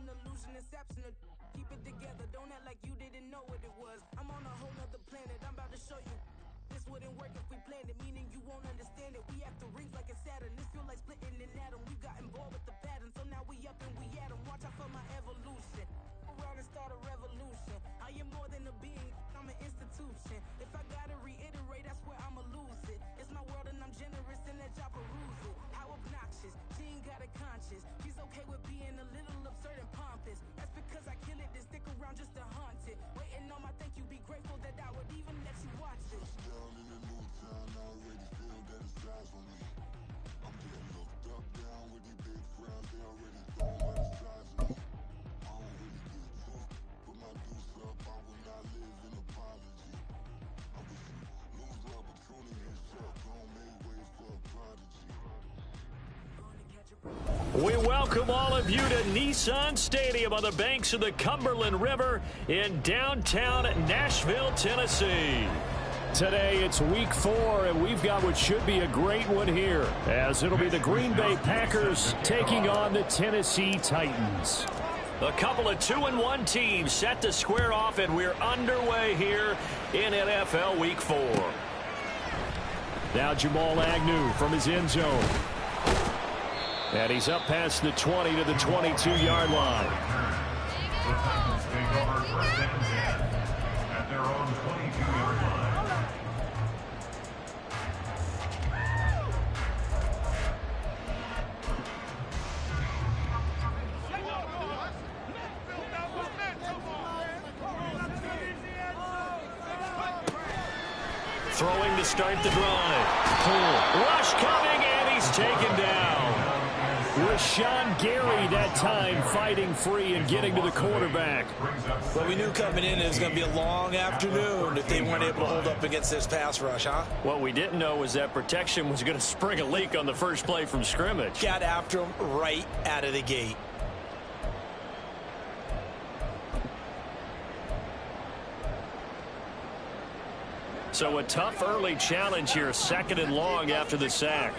illusion, inception. Keep it together, don't act like you didn't know what it was. I'm on a whole nother planet, I'm about to show you. This wouldn't work if we planned it, meaning you won't understand it. We have to rings like a Saturn. This feel like splitting an atom. We got involved with the pattern, so now we up and we at 'em. Watch out for my evolution. Around and start a revolution. I am more than a being, I'm an institution. If I gotta reiterate, that's where I'ma lose it. It's my world and I'm generous and let y'all peruse it. How obnoxious, she ain't got a conscience. She's okay with being a little absurd and pompous. That's because I kill it, then stick around just to haunt it. Waiting on my thank you, be grateful that I would even let you watch it. Down in the new town, I already feel that it's eyes on me. I'm getting looked up, down with these big frowns, they already throwing by the size of me. I don't really give a fuck, put my deuce up, I will not live in apology. I wish you lose the opportunity and shut, don't make way for a prodigy. We welcome all of you to Nissan Stadium on the banks of the Cumberland River in downtown Nashville, Tennessee. Today it's week 4, and we've got what should be a great one here, as it'll be the Green Bay Packers taking on the Tennessee Titans. A couple of 2-1 teams set to square off, and we're underway here in NFL Week 4. Now Jamal Agnew from his end zone. And he's up past the 20 to the 22-yard line. The Titans take over for second down at their own 22-yard line. Throwing to start the drive. Rush coming, and he's taken down. Rashawn Gary that time fighting free and getting to the quarterback. Well, we knew coming in it was going to be a long afternoon if they weren't able to hold up against this pass rush, huh? What we didn't know was that protection was going to spring a leak on the first play from scrimmage. Got after him right out of the gate. So a tough early challenge here, 2nd and long after the sack.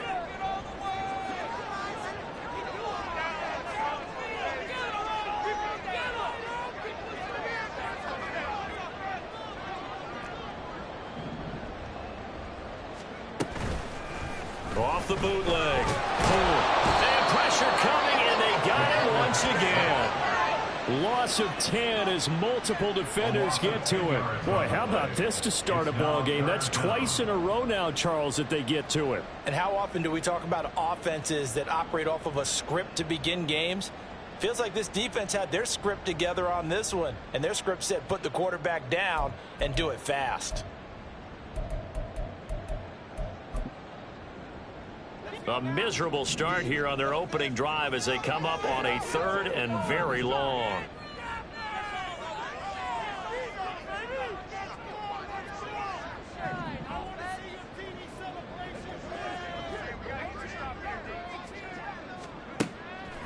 Off the bootleg. And pressure coming, and they got it once again. Loss of 10 as multiple defenders get to it. Boy, how about this to start a ball game? That's twice in a row now, Charles, that they get to it. And how often do we talk about offenses that operate off of a script to begin games? Feels like this defense had their script together on this one, and their script said put the quarterback down and do it fast. A miserable start here on their opening drive as they come up on a 3rd and very long.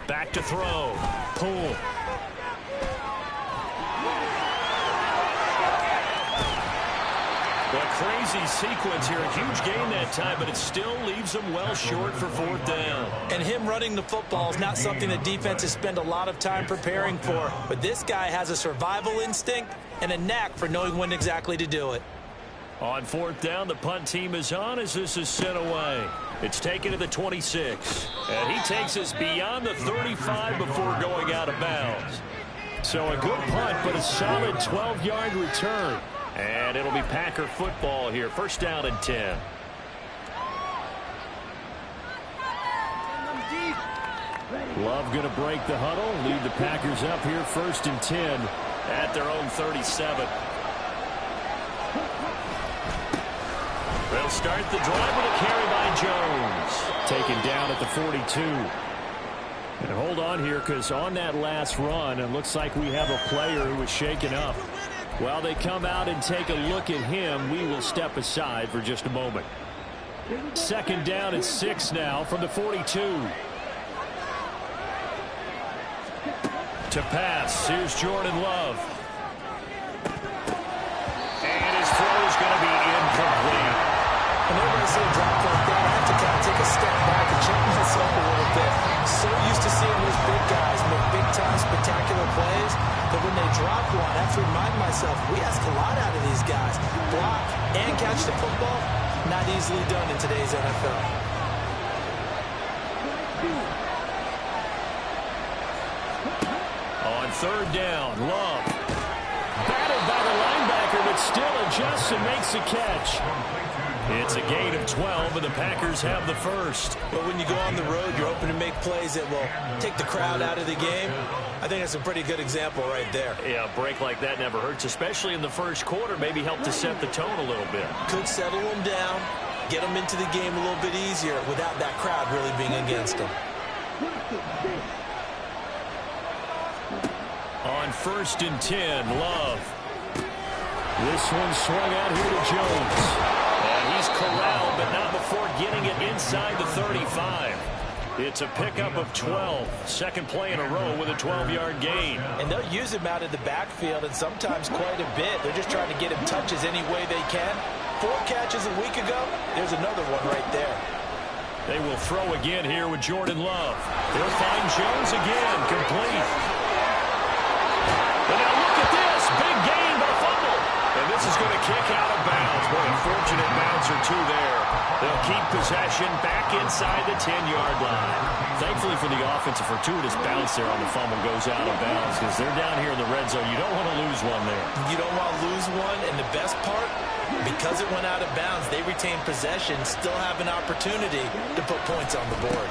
Back to throw. Pull. A crazy sequence here. A huge gain that time, but it still leaves them well short for 4th down. And him running the football is not something that defenses spend a lot of time preparing for. But this guy has a survival instinct and a knack for knowing when exactly to do it. On 4th down, the punt team is on as this is sent away. It's taken to the 26. And he takes us beyond the 35 before going out of bounds. So a good punt, but a solid 12-yard return. And it'll be Packer football here. 1st down and 10. Love going to break the huddle. Lead the Packers up here 1st and 10 at their own 37. They'll start the drive with a carry by Jones. Taken down at the 42. And hold on here, because on that last run, it looks like we have a player who was shaken up. While they come out and take a look at him, we will step aside for just a moment. 2nd down and 6 now from the 42. To pass, here's Jordan Love. And his throw is going to be incomplete. Whenever I see a drop like that, I have to kind of take a step back and check myself a little bit. So used to seeing those big guys make big-time spectacular yourself, we ask a lot out of these guys. Block and catch the football, not easily done in today's NFL. On third down, Love. Batted by the linebacker, but still adjusts and makes the catch. It's a gain of 12, and the Packers have the first. But when you go on the road, you're hoping to make plays that will take the crowd out of the game. I think that's a pretty good example right there. Yeah, a break like that never hurts, especially in the first quarter. Maybe help to set the tone a little bit. Could settle them down, get them into the game a little bit easier without that crowd really being against them. On 1st and 10, Love. This one swung out here to Jones. And he's corralled, but not before getting it inside the 35. It's a pickup of 12. Second play in a row with a 12-yard gain. And they'll use him out of the backfield, and sometimes quite a bit. They're just trying to get him touches any way they can. 4 catches a week ago. There's another one right there. They will throw again here with Jordan Love. They'll find Jones again, complete. And now look at this. Big gain, but a fumble. And this is going to kick out of bounds. What a fortunate bounce or two there. They'll keep possession back inside the 10-yard line. Thankfully for the offense, a fortuitous bounce there on the fumble goes out of bounds because they're down here in the red zone. You don't want to lose one there. You don't want to lose one, and the best part, because it went out of bounds, they retain possession, still have an opportunity to put points on the board.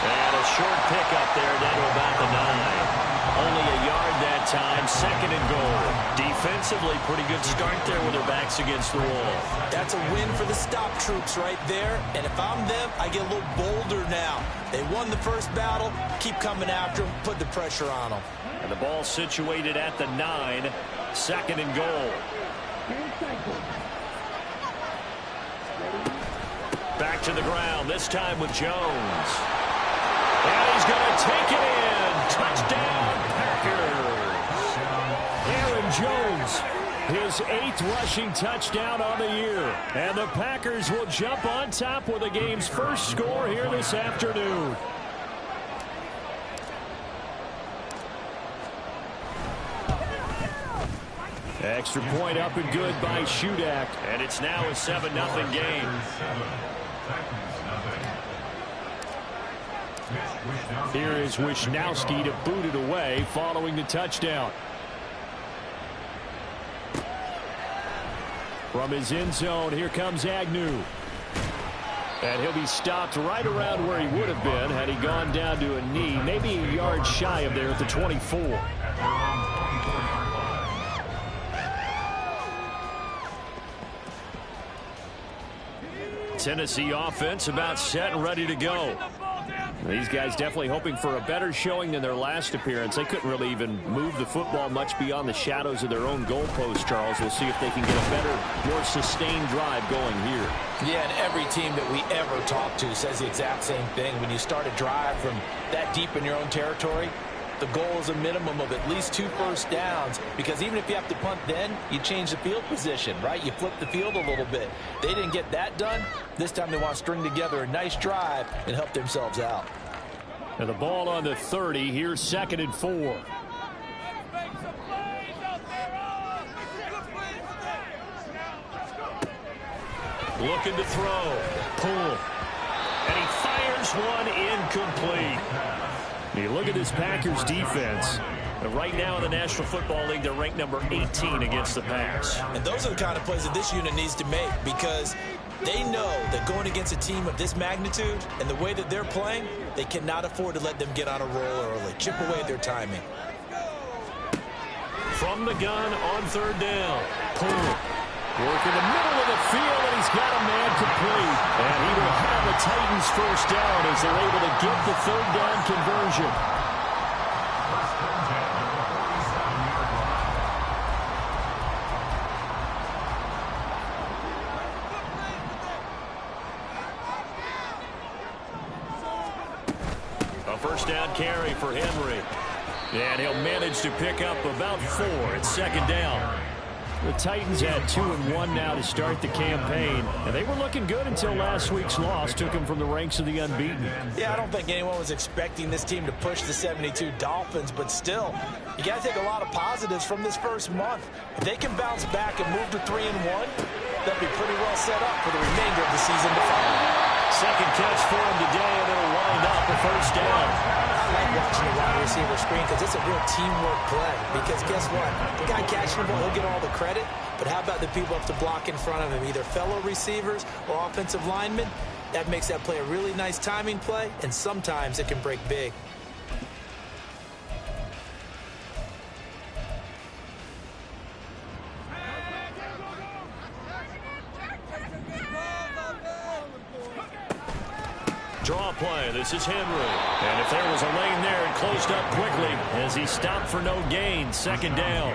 And a short pickup there down to about the 9. Only a yard that time, 2nd and goal. Defensively, pretty good start there with their backs against the wall. That's a win for the stop troops right there. And if I'm them, I get a little bolder now. They won the first battle. Keep coming after them. Put the pressure on them. And the ball situated at the 9. 2nd and goal. Back to the ground, this time with Jones. And he's going to take it in. Touchdown, Packers. Aaron Jones, his 8th rushing touchdown on the year. And the Packers will jump on top with the game's first score here this afternoon. Extra point up and good by Shudak. And it's now a 7-0 game. Here is Wishnowski to boot it away following the touchdown. From his end zone, here comes Agnew. And he'll be stopped right around where he would have been had he gone down to a knee, maybe a yard shy of there at the 24. Tennessee offense about set and ready to go. These guys definitely hoping for a better showing than their last appearance. They couldn't really even move the football much beyond the shadows of their own goalpost, Charles. We'll see if they can get a better, more sustained drive going here. Yeah, and every team that we ever talk to says the exact same thing. When you start a drive from that deep in your own territory, the goal is a minimum of at least 2 first downs, because even if you have to punt then, you change the field position, right? You flip the field a little bit. They didn't get that done. This time they want to string together a nice drive and help themselves out. And the ball on the 30. Here's 2nd and 4. Looking to throw. Pull. And he fires one incomplete. You look at this Packers defense. Right now in the National Football League, they're ranked number 18 against the pass. And those are the kind of plays that this unit needs to make, because they know that going against a team of this magnitude and the way that they're playing, they cannot afford to let them get on a roll early. Chip away at their timing. From the gun on 3rd down. Pull. Work in the middle of the field, and he's got a man complete. And he will have the Titans first down as they're able to get the 3rd down conversion. A first down carry for Henry. And he'll manage to pick up about 4 at 2nd down. The Titans had 2-1 now to start the campaign, and they were looking good until last week's loss took them from the ranks of the unbeaten. Yeah, I don't think anyone was expecting this team to push the 72 Dolphins, but still, you got to take a lot of positives from this first month. If they can bounce back and move to 3-1, they'll be pretty well set up for the remainder of the season to follow. Second catch for him today, and it'll wind up a first down. I like watching the wide receiver screen because it's a real teamwork play. Because guess what? The guy catching the ball, he'll get all the credit. But how about the people up to block in front of him, either fellow receivers or offensive linemen? That makes that play a really nice timing play, and sometimes it can break big. Draw play. This is Henry. And if there was a lane there, it closed up quickly as he stopped for no gain. Second down.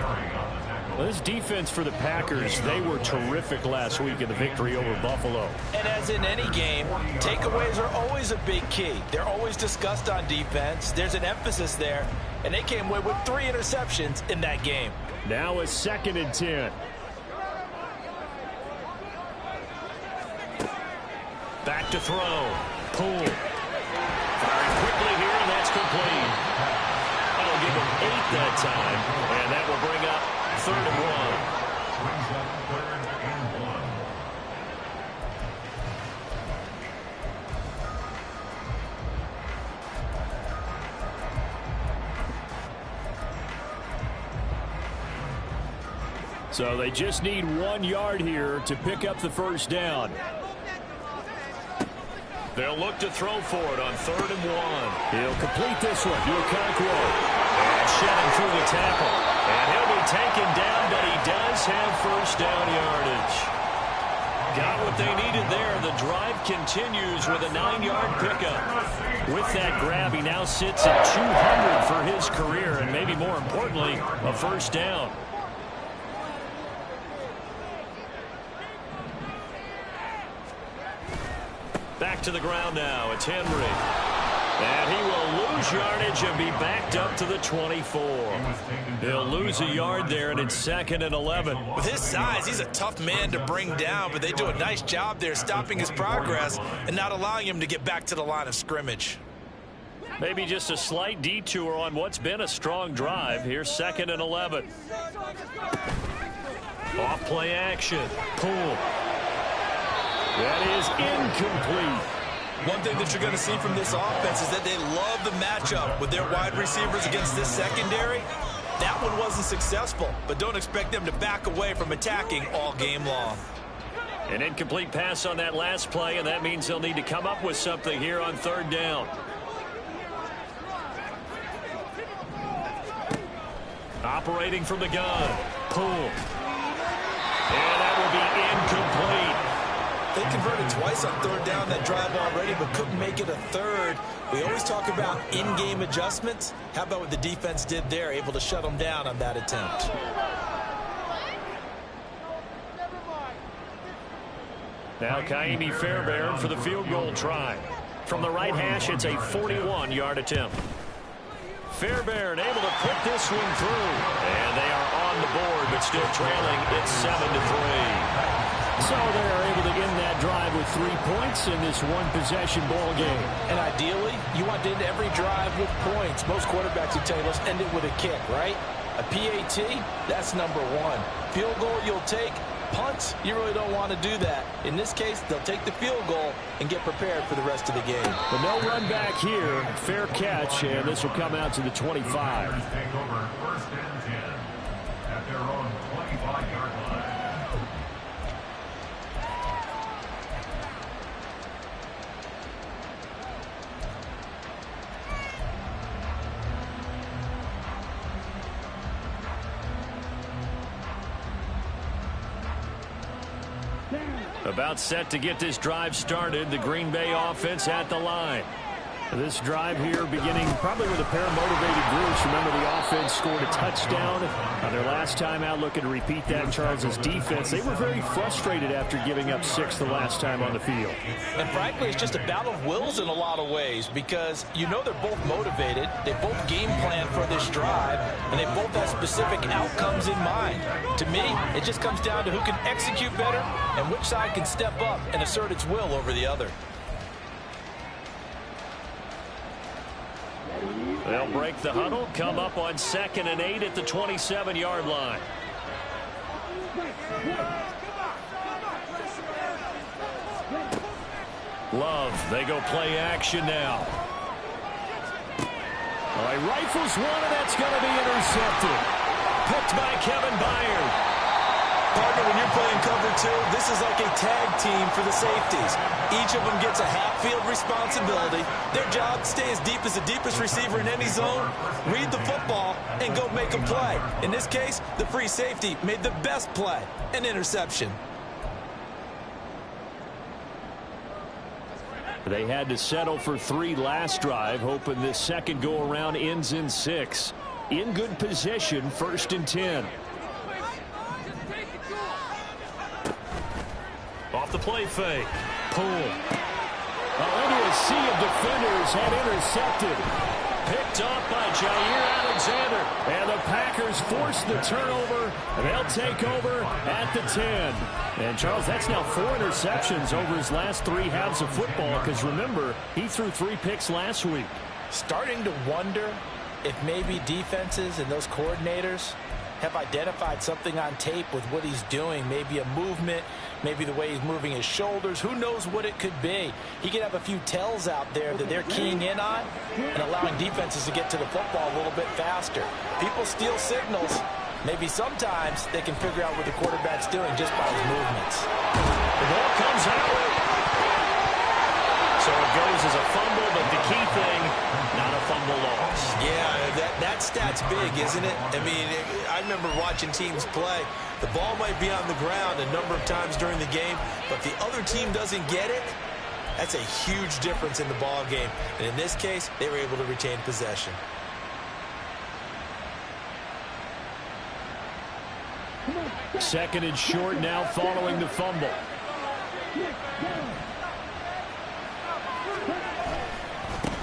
Well, this defense for the Packers, they were terrific last week in the victory over Buffalo. And as in any game, takeaways are always a big key. They're always discussed on defense. There's an emphasis there. And they came away with 3 interceptions in that game. Now it's 2nd and 10. Back to throw. Pull. Firing quickly here, and that's complete. That'll give him 8 that time, and that will bring up 3rd and 1. Brings up 3rd and 1. So they just need 1 yard here to pick up the first down. They'll look to throw for it on 3rd and 1. He'll complete this one to Okonkwo. And shedding through the tackle. And he'll be taken down, but he does have first down yardage. Got what they needed there. The drive continues with a 9-yard pickup. With that grab, he now sits at 200 for his career, and maybe more importantly, a first down. Back to the ground now. It's Henry. And he will lose yardage and be backed up to the 24. He'll lose a yard there, and it's 2nd and 11. With his size, he's a tough man to bring down, but they do a nice job there stopping his progress and not allowing him to get back to the line of scrimmage. Maybe just a slight detour on what's been a strong drive. Here's 2nd and 11. Off play action. Pull. That is incomplete. One thing that you're going to see from this offense is that they love the matchup with their wide receivers against this secondary. That one wasn't successful, but don't expect them to back away from attacking all game long. An incomplete pass on that last play, and that means they'll need to come up with something here on 3rd down. Operating from the gun. Pull. And that will be incomplete. They converted twice on 3rd down that drive already, but couldn't make it a 3rd. We always talk about in-game adjustments. How about what the defense did there, able to shut them down on that attempt? Now Kaimi Fairbairn for the field goal try. From the right hash, it's a 41-yard attempt. Fairbairn able to put this one through. And they are on the board, but still trailing. It's 7-3. So they're able to end that drive with 3 points in this one-possession ball game. And ideally, you want to end every drive with points. Most quarterbacks will tell you, let's end it with a kick, right? A PAT, that's number 1. Field goal you'll take. Punts, you really don't want to do that. In this case, they'll take the field goal and get prepared for the rest of the game. But no run back here. Fair catch, and this will come out to the 25. Take over 1st and 10 at their own 25-yard line. About set to get this drive started. The Green Bay offense at the line. This drive here beginning probably with a pair of motivated groups. Remember, the offense scored a touchdown on their last time out, looking to repeat that in Charles's defense. They were very frustrated after giving up 6 the last time on the field. And frankly, it's just a battle of wills in a lot of ways because you know they're both motivated. They both game plan for this drive, and they both have specific outcomes in mind. To me, it just comes down to who can execute better and which side can step up and assert its will over the other. They'll break the huddle, come up on 2nd and 8 at the 27-yard line. Love, they go play action now. All right, rifles one, and that's going to be intercepted. Picked by Kevin Byard. Partner, when you're playing cover 2, this is like a tag team for the safeties. Each of them gets a half-field responsibility. Their job, stay as deep as the deepest receiver in any zone, read the football, and go make a play. In this case, the free safety made the best play, an interception. They had to settle for 3 last drive, hoping this second go-around ends in 6. In good position, 1st and 10. Off the play fake. Pull. Into a sea of defenders and intercepted. Picked off by Jair Alexander. And the Packers force the turnover. And they'll take over at the 10. And, Charles, that's now 4 interceptions over his last 3 halves of football. Because, remember, he threw 3 picks last week. Starting to wonder if maybe defenses and those coordinators have identified something on tape with what he's doing. Maybe a movement, maybe the way he's moving his shoulders. Who knows what it could be? He could have a few tells out there that they're keying in on and allowing defenses to get to the football a little bit faster. People steal signals. Maybe sometimes they can figure out what the quarterback's doing just by his movements. The ball comes out. So it goes as a fumble, but the key thing, not a fumble loss. Yeah, that stat's big, isn't it? I mean, I remember watching teams play. The ball might be on the ground a number of times during the game, but if the other team doesn't get it, that's a huge difference in the ball game. And in this case, they were able to retain possession. Second and short now following the fumble.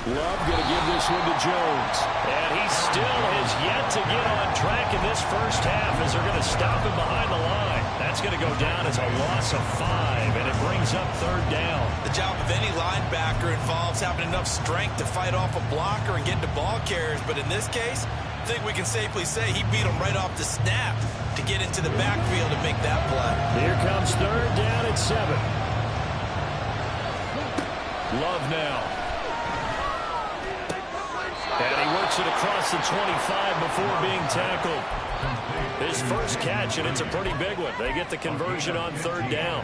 Love going to give this one to Jones. And he still has yet to get on track in this first half as they're going to stop him behind the line. That's going to go down as a loss of 5, and it brings up 3rd down. The job of any linebacker involves having enough strength to fight off a blocker and get to ball carriers. But in this case, I think we can safely say he beat him right off the snap to get into the backfield and make that play. Here comes 3rd down at 7. Love now. And he works it across the 25 before being tackled. His first catch, and it's a pretty big one. They get the conversion on 3rd down.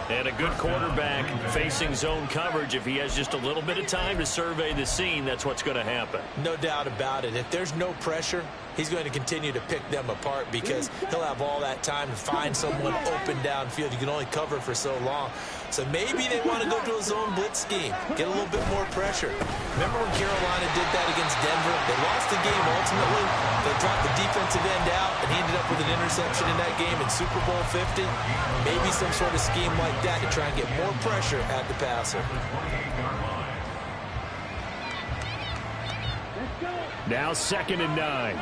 And a good quarterback facing zone coverage. If he has just a little bit of time to survey the scene, that's what's going to happen. No doubt about it. If there's no pressure, he's going to continue to pick them apart because he'll have all that time to find someone open downfield. You can only cover for so long. So maybe they want to go to a zone blitz scheme, get a little bit more pressure. Remember when Carolina did that against Denver? They lost the game ultimately. They dropped the defensive end out, and he ended up with an interception in that game in Super Bowl 50. Maybe some sort of scheme like that to try and get more pressure at the passer. Now 2nd and 9.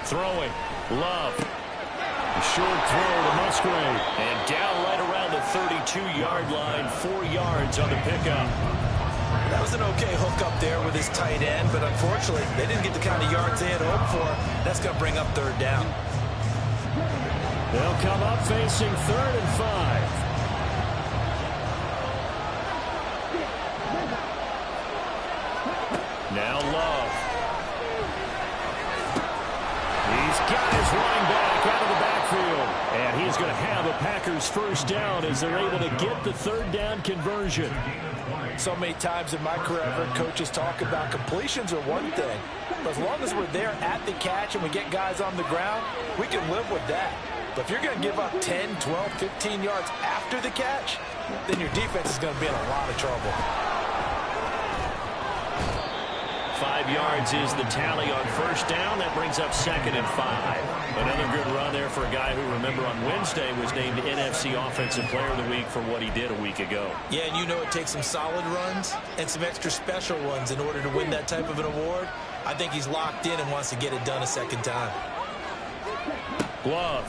Throwing. Love. A short throw to Musgrave. And down right around the 32-yard line. 4 yards on the pickup. That was an okay hook up there with his tight end, but unfortunately, they didn't get the kind of yards they had hoped for. That's going to bring up 3rd down. They'll come up facing 3rd and 5. Now Love. He's got his running back out of the backfield. And he's going to have a Packers 1st down as they're able to get the 3rd down conversion. So many times in my career, I've heard coaches talk about completions are one thing. But as long as we're there at the catch and we get guys on the ground, we can live with that. But if you're going to give up 10, 12, 15 yards after the catch, then your defense is going to be in a lot of trouble. 5 yards is the tally on first down. That brings up 2nd and 5. Another good run there for a guy who, remember, on Wednesday was named NFC Offensive Player of the Week for what he did a week ago. Yeah, and you know it takes some solid runs and some extra special ones in order to win that type of an award. I think he's locked in and wants to get it done a second time. Glove.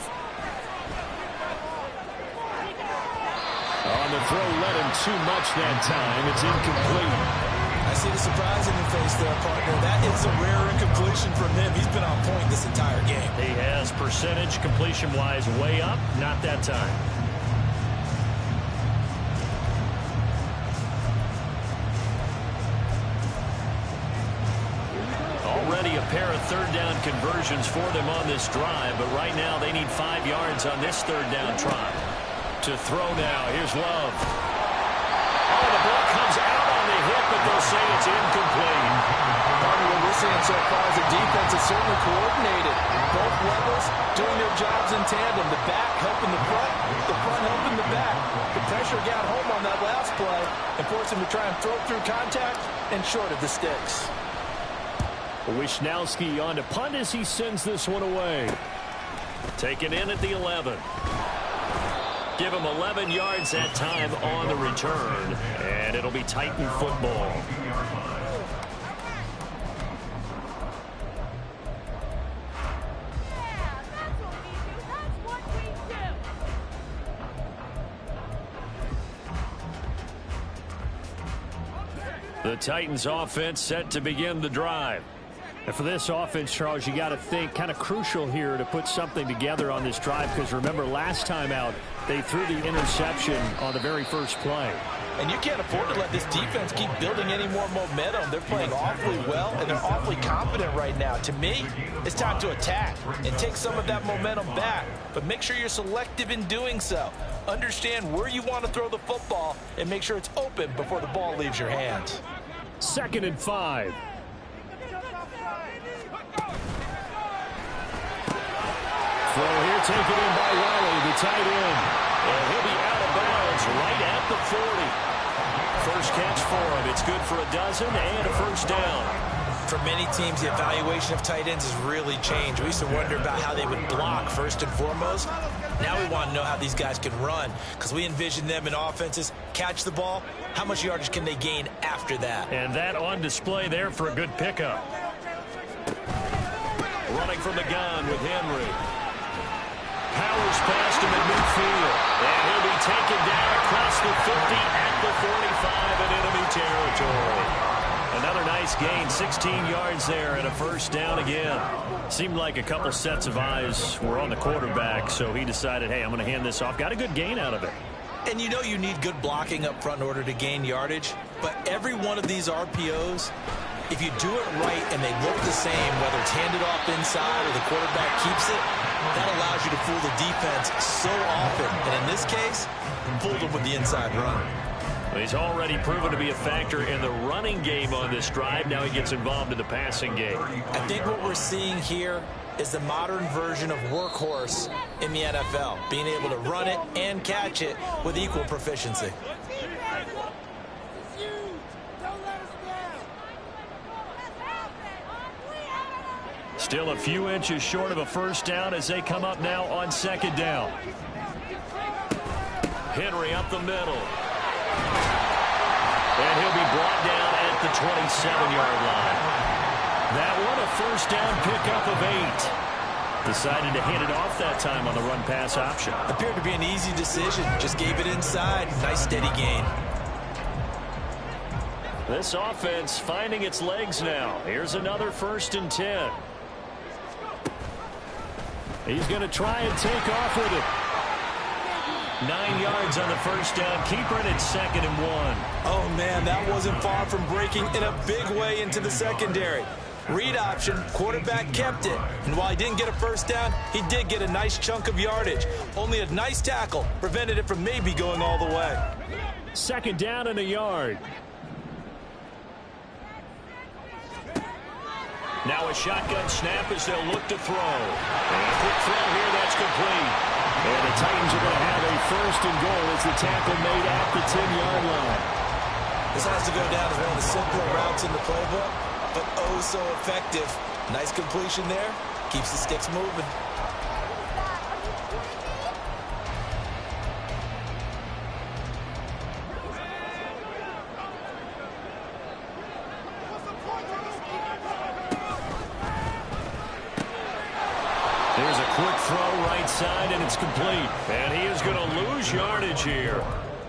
On the throw, led him too much that time. It's incomplete. I see the surprise in your face there, partner. That is a rare incompletion from him. He's been on point this entire game. He has percentage completion-wise way up. Not that time. Already a pair of third-down conversions for them on this drive, but right now they need 5 yards on this third-down try. To throw now, here's Love. Oh, the ball comes out on the hit, but they'll say it's incomplete. Partner, what we're seeing so far is the defense is certainly coordinated. Both levels doing their jobs in tandem. The back helping the front helping the back. The pressure got home on that last play and forced him to try and throw through contact and short of the sticks. Wisnowski on to punt as he sends this one away. Taken in at the 11. Give him 11 yards that time on the return, and it'll be Titan football. The Titans offense set to begin the drive. And for this offense, Charles, you got to think kind of crucial here to put something together on this drive, because remember last time out they threw the interception on the very first play. And you can't afford to let this defense keep building any more momentum. They're playing awfully well, and they're awfully confident right now. To me, it's time to attack and take some of that momentum back. But make sure you're selective in doing so. Understand where you want to throw the football and make sure it's open before the ball leaves your hands. 2nd and 5. Throw here taken in by Riley, the tight end. And he'll be out of bounds right at the 40. First catch for him. It's good for a dozen and a first down. For many teams, the evaluation of tight ends has really changed. We used to wonder about how they would block first and foremost. Now we want to know how these guys can run, because we envision them in offenses catch the ball. How much yardage can they gain after that? And that on display there for a good pickup. Running from the gun with Henry. Powers past him at midfield. And he'll be taken down across the 50 at the 45 in enemy territory. Another nice gain, 16 yards there and a first down again. Seemed like a couple sets of eyes were on the quarterback, so he decided, hey, I'm going to hand this off. Got a good gain out of it. And you know you need good blocking up front in order to gain yardage, but every one of these RPOs, if you do it right and they look the same, whether it's handed off inside or the quarterback keeps it, that allows you to fool the defense so often. And in this case, fooled them with the inside run. Well, he's already proven to be a factor in the running game on this drive. Now he gets involved in the passing game. I think what we're seeing here is the modern version of workhorse in the NFL, being able to run it and catch it with equal proficiency. Still a few inches short of a first down as they come up now on 2nd down. Henry up the middle. And he'll be brought down at the 27-yard line. That one a first down pickup of 8. Decided to hand it off that time on the run-pass option. Appeared to be an easy decision. Just gave it inside. Nice steady gain. This offense finding its legs now. Here's another 1st and 10. He's going to try and take off with it. 9 yards on the first down. Keeper it at 2nd and 1. Oh, man, that wasn't far from breaking in a big way into the secondary. Read option, quarterback kept it. And while he didn't get a first down, he did get a nice chunk of yardage. Only a nice tackle prevented it from maybe going all the way. 2nd down and a yard. Now a shotgun snap as they'll look to throw. And a quick throw here, that's complete. And the Titans are going to have a first and goal as the tackle made at the 10-yard line. This has to go down as one of the simpler routes in the playbook, but oh so effective. Nice completion there. Keeps the sticks moving. There's a quick throw right side, and it's complete. And he is going to lose yardage here.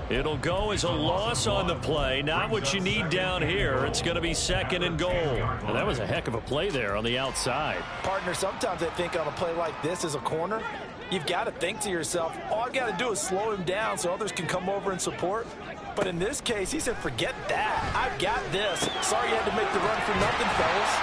It'll go as a loss on the play. Not what you need down here. It's going to be second and goal. And that was a heck of a play there on the outside. Partner, sometimes I think on a play like this as a corner, you've got to think to yourself, all I've got to do is slow him down so others can come over and support. But in this case, he said, forget that. I've got this. Sorry you had to make the run for nothing, fellas.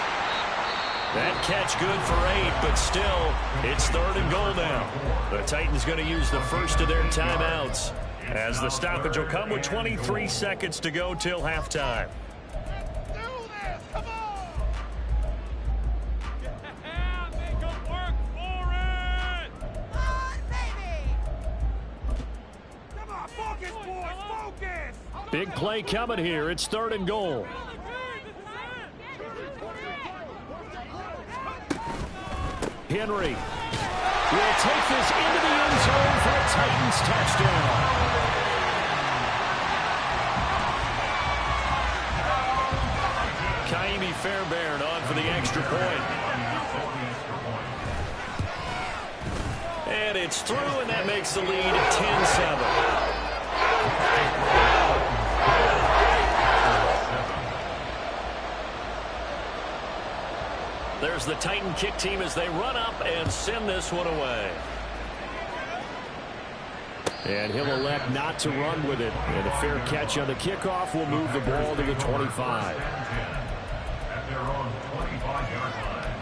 That catch good for 8, but still, it's third and goal now. The Titans going to use the first of their timeouts, as the stoppage will come with 23 seconds to go till halftime. Big play coming here. It's third and goal. Henry will take this into the end zone for a Titans touchdown. Kaimi Fairbairn on for the extra point. And it's through, and that makes the lead 10-7. There's the Titan kick team as they run up and send this one away. And he'll elect not to run with it. And a fair catch on the kickoff will move the ball to the 25. At their own 25-yard line.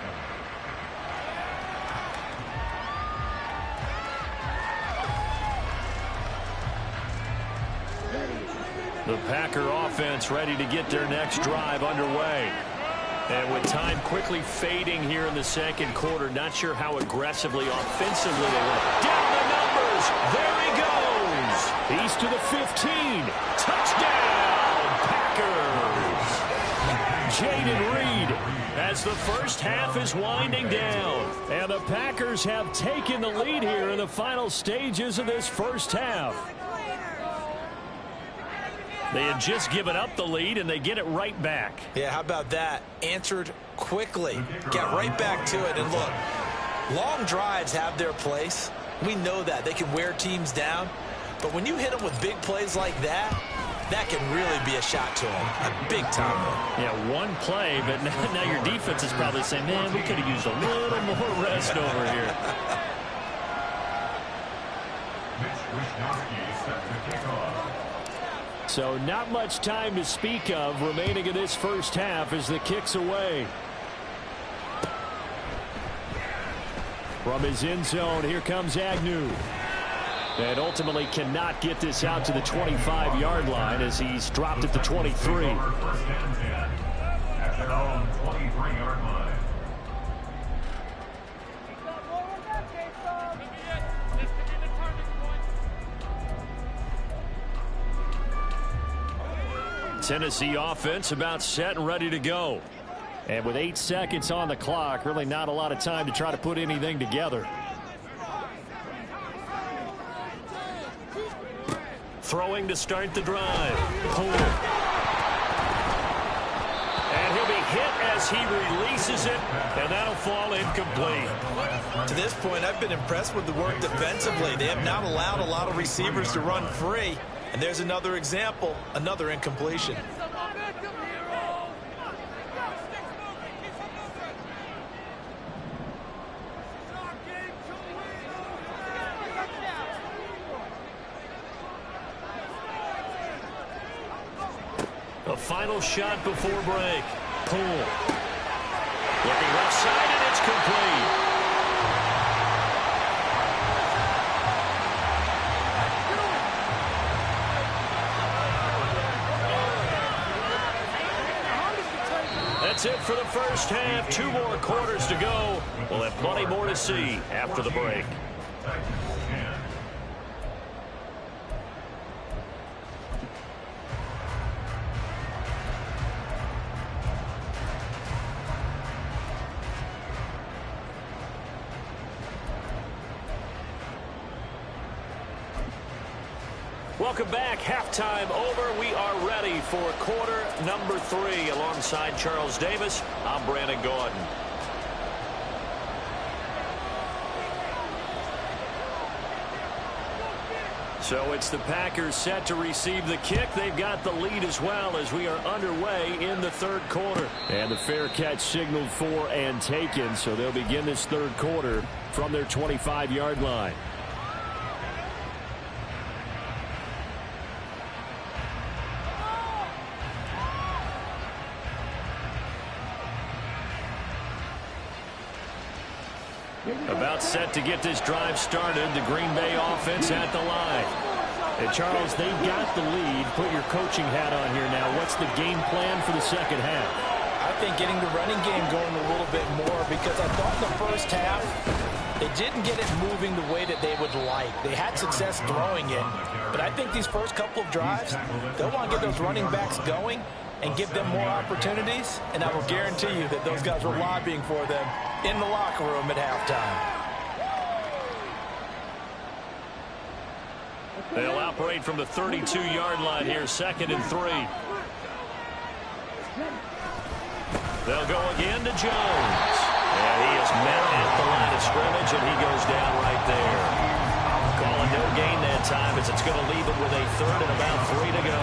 The Packer offense ready to get their next drive underway. And with time quickly fading here in the second quarter, not sure how aggressively, offensively they went. Down the numbers. There he goes. He's to the 15. Touchdown, Packers. Jaden Reed as the first half is winding down. And the Packers have taken the lead here in the final stages of this first half. They had just given up the lead, and they get it right back. Yeah, how about that? Answered quickly. Got right back to it. And look, long drives have their place. We know that. They can wear teams down. But when you hit them with big plays like that, that can really be a shot to them. A big-time one. Yeah, one play, but now your defense is probably saying, man, we could have used a little more rest over here. So not much time to speak of remaining in this first half as the kick's away. From his end zone, here comes Agnew. And ultimately cannot get this out to the 25-yard line as he's dropped at the 23. At their own 23-yard line. Tennessee offense about set and ready to go. And with 8 seconds on the clock, really not a lot of time to try to put anything together. Throwing to start the drive. Poole. And he'll be hit as he releases it, and that'll fall incomplete. To this point, I've been impressed with the work defensively. They have not allowed a lot of receivers to run free. And there's another example, another incompletion. A final shot before break. Poole. Looking left side, and it's complete. That's it for the first half. 2 more quarters to go. We'll have plenty more to see after the break. Welcome back. Halftime over. We are ready for quarter number 3. Alongside Charles Davis, I'm Brandon Gordon. So it's the Packers set to receive the kick. They've got the lead as well as we are underway in the third quarter. And the fair catch signaled for and taken. So they'll begin this third quarter from their 25-yard line. About set to get this drive started. The Green Bay offense at the line. And Charles, they've got the lead. Put your coaching hat on here now. What's the game plan for the second half? I think getting the running game going a little bit more, because I thought the first half they didn't get it moving the way that they would like. They had success throwing it, but I think these first couple of drives, they'll want to get those running backs going and give them more opportunities, and I will guarantee you that those guys were lobbying for them in the locker room at halftime. They'll operate from the 32-yard line here, 2nd and 3. They'll go again to Jones. And he is met at the line of scrimmage, and he goes down right there. Calling no gain that time as it's going to leave him with a 3rd and about 3 to go.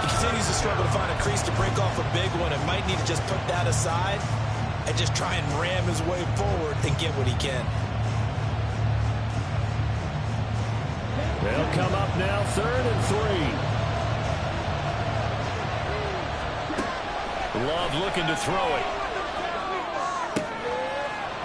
He continues to struggle to find a crease to break off a big one and might need to just put that aside and just try and ram his way forward and get what he can. They'll come up now, 3rd and 3. Love looking to throw it.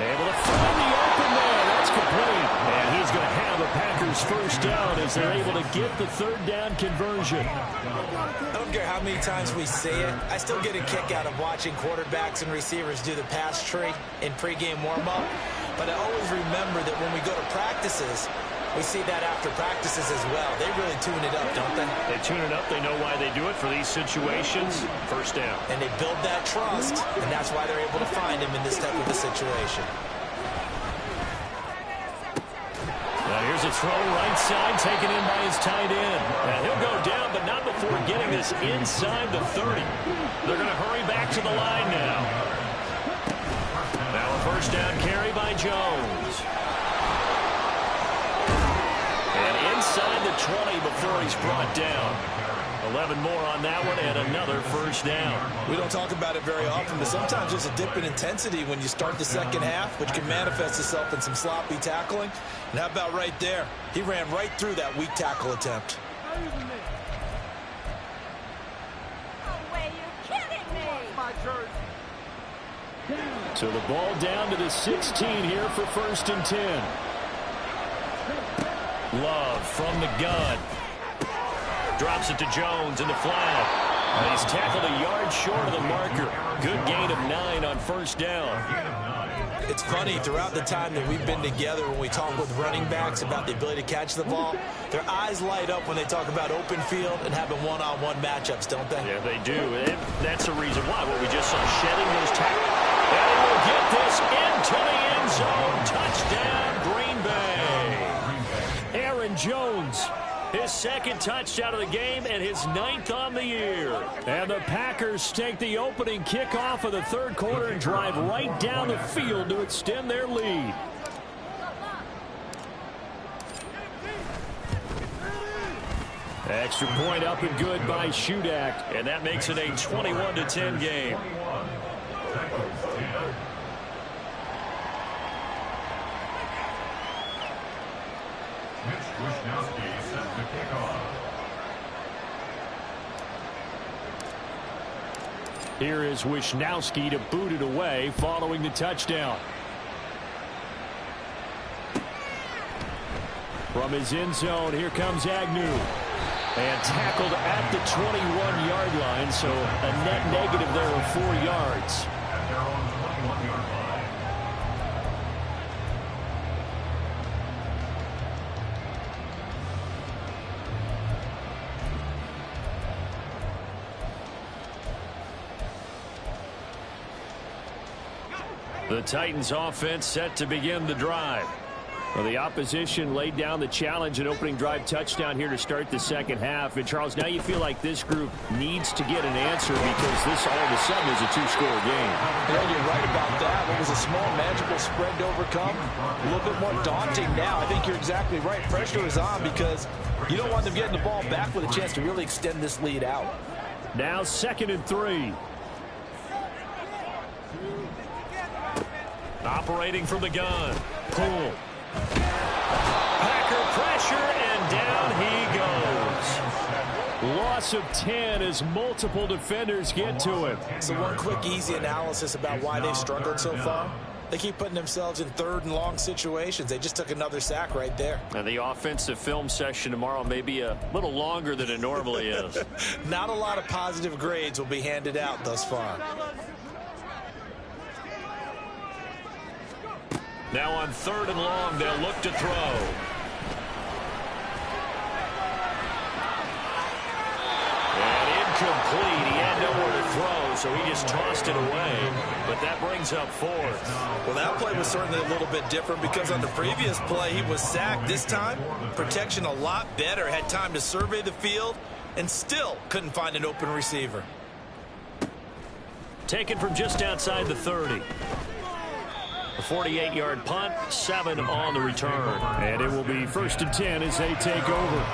Able to find the open man. That's complete. And he's going to have a Packers first down as they're able to get the 3rd down conversion. I don't care how many times we say it. I still get a kick out of watching quarterbacks and receivers do the pass tree in pregame warm-up. But I always remember that when we go to practices, we see that after practices as well. They really tune it up, don't they? They tune it up. They know why they do it for these situations. First down. And they build that trust, and that's why they're able to find him in this type of a situation. Now here's a throw right side, taken in by his tight end. And he'll go down, but not before getting this inside the 30. They're going to hurry back to the line now. Now a first down carry by Jones. Inside the 20 before he's brought down. 11 more on that one and another first down. We don't talk about it very often, but sometimes there's a dip in intensity when you start the second half, which can manifest itself in some sloppy tackling. And how about right there? He ran right through that weak tackle attempt. No way, you're kidding me! So the ball down to the 16 here for 1st and 10. Love from the gun. Drops it to Jones in the flat. And he's tackled a yard short of the marker. Good gain of 9 on first down. It's funny, throughout the time that we've been together, when we talk with running backs about the ability to catch the ball, their eyes light up when they talk about open field and having one-on-one matchups, don't they? Yeah, they do. And that's the reason why. What we just saw, shedding those tackles. And he will get this into the end zone. Touchdown, Green Bay. Aaron Jones, his 2nd touchdown of the game and his 9th on the year. And the Packers take the opening kickoff of the 3rd quarter and drive right down the field to extend their lead. Extra point up and good by Shudak, and that makes it a 21-10 game. Here is Wishnowski to boot it away following the touchdown. From his end zone, here comes Agnew. And tackled at the 21-yard line, so a net negative there of 4 yards. At their own 21-yard line. The Titans offense set to begin the drive. Well, the opposition laid down the challenge and opening drive touchdown here to start the second half. And, Charles, now you feel like this group needs to get an answer because this all of a sudden is a two-score game. Yeah, you're right about that. It was a small, manageable spread to overcome. A little bit more daunting now. I think you're exactly right. Pressure is on because you don't want them getting the ball back with a chance to really extend this lead out. Now 2nd and 3. Operating from the gun. Pull. Packer pressure, and down he goes. Loss of 10 as multiple defenders get to him. So one quick, easy analysis about why they've struggled so far. They keep putting themselves in 3rd and long situations. They just took another sack right there. And the offensive film session tomorrow may be a little longer than it normally is. Not a lot of positive grades will be handed out thus far. Now on 3rd and long, they'll look to throw. And incomplete. He had nowhere to throw, so he just tossed it away. But that brings up 4th. Well, that play was certainly a little bit different because on the previous play, he was sacked. This time, protection a lot better. Had time to survey the field and still couldn't find an open receiver. Taken from just outside the 30. A 48-yard punt, 7 on the return. And it will be 1st and 10 as they take over.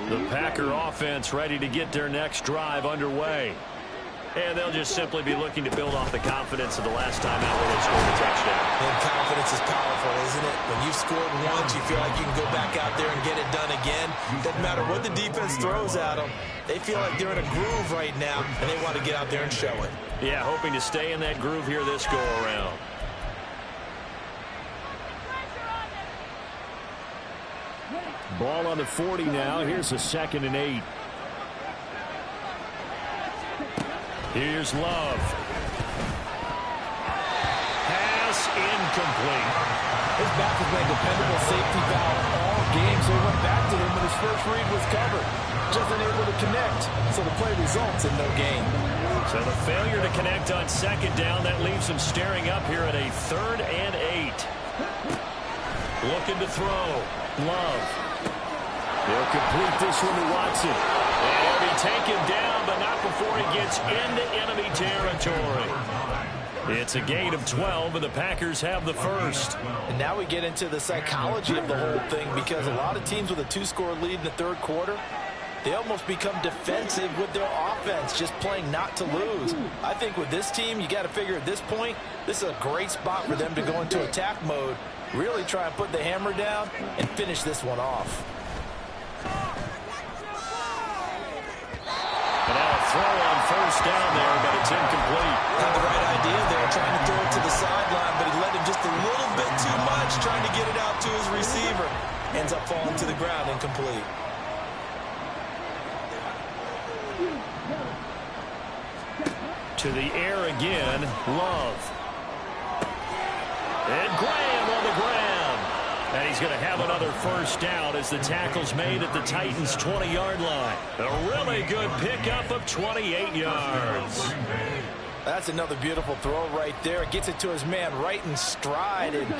The Packer offense ready to get their next drive underway. And they'll just simply be looking to build off the confidence of the last time out where they scored a touchdown. And confidence is powerful, isn't it? When you've scored once, you feel like you can go back out there and get it done again. Doesn't matter what the defense throws at them. They feel like they're in a groove right now, and they want to get out there and show it. Yeah, hoping to stay in that groove here this go-around. Ball on the 40 now. Here's a 2nd and 8. Here's Love. Pass incomplete. His back has been a dependable safety valve all game, so he went back to him when his first read was covered. Just unable to connect, so the play results in no gain. So the failure to connect on 2nd down, that leaves him staring up here at a 3rd and 8. Looking to throw. Love. He'll complete this one to Watson. And he'll be taken down, but not before he gets into enemy territory. It's a gain of 12, and the Packers have the first. And now we get into the psychology of the whole thing because a lot of teams with a 2-score lead in the 3rd quarter, they almost become defensive with their offense, just playing not to lose. I think with this team, you got to figure at this point, this is a great spot for them to go into attack mode, really try and put the hammer down and finish this one off. And now a throw on 1st down there, but it's incomplete. Had the right idea there, trying to throw it to the sideline, but he led him just a little bit too much, trying to get it out to his receiver. Ends up falling to the ground, incomplete. To the air again, Love. And Graham on the ground. And he's going to have another 1st down as the tackle's made at the Titans' 20-yard line. A really good pickup of 28 yards. That's another beautiful throw right there. Gets it to his man right in stride. And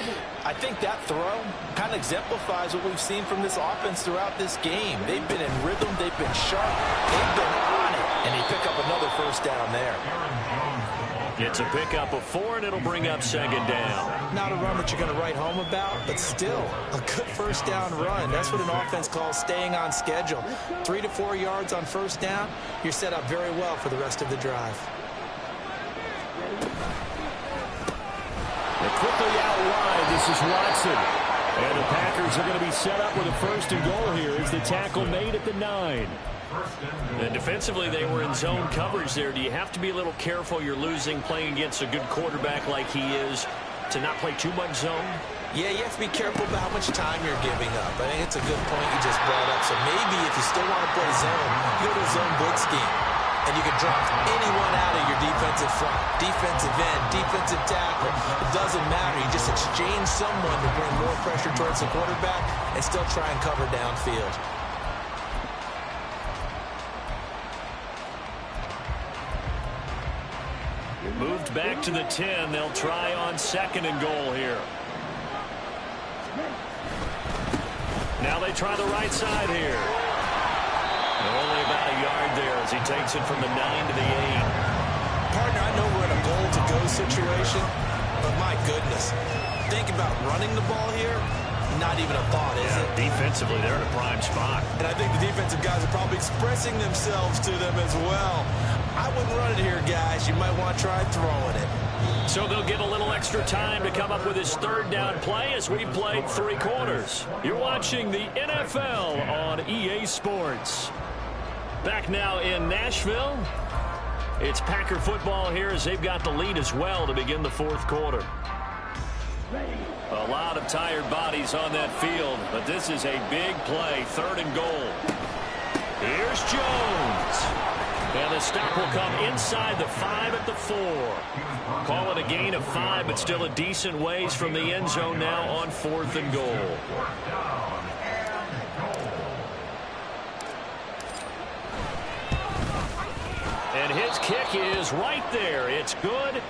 I think that throw kind of exemplifies what we've seen from this offense throughout this game. They've been in rhythm. They've been sharp. They've been on it. And he picked up another 1st down there. It's a pickup of 4, and it'll bring up 2nd down. Not a run that you're going to write home about, but still a good 1st down run. That's what an offense calls staying on schedule. 3 to 4 yards on 1st down. You're set up very well for the rest of the drive. And quickly out wide, this is Watson. And the Packers are going to be set up with a 1st and goal here as the tackle made at the 9. And defensively, they were in zone coverage there. Do you have to be a little careful? You're losing playing against a good quarterback like he is to not play too much zone? Yeah, you have to be careful about how much time you're giving up. I think it's a good point you just brought up. So maybe if you still want to play zone, you go to a zone blitz scheme. And you can drop anyone out of your defensive front, defensive end, defensive tackle. It doesn't matter. You just exchange someone to bring more pressure towards the quarterback and still try and cover downfield. Moved back to the 10. They'll try on 2nd and goal here. Now they try the right side here. Only about a yard there as he takes it from the 9 to the 8. Partner, I know we're in a goal-to-go situation, but my goodness. Think about running the ball here. Not even a thought, is it? Defensively, they're in a prime spot. And I think the defensive guys are probably expressing themselves to them as well. I wouldn't run it here, guys. You might want to try throwing it. So they'll get a little extra time to come up with his 3rd down play as we played 3 quarters. You're watching the NFL on EA Sports. Back now in Nashville. It's Packer football here as they've got the lead as well to begin the 4th quarter. A lot of tired bodies on that field, but this is a big play, 3rd and goal. Here's Jones. And the stop will come inside the 5 at the 4. Call it a gain of 5, but still a decent ways from the end zone now on 4th and goal. And his kick is right there. It's good.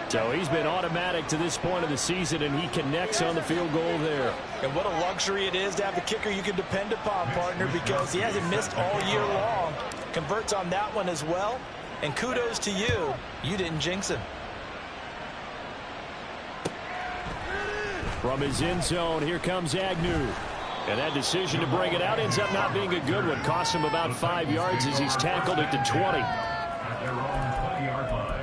So he's been automatic to this point of the season, and he connects on the field goal there. And what a luxury it is to have a kicker you can depend upon, partner, because he hasn't missed all year long. Converts on that one as well. And kudos to you. You didn't jinx him. From his end zone, here comes Agnew. And that decision to bring it out ends up not being a good one. Costs him about 5 yards as he's tackled at the 20. At their own 20-yard line.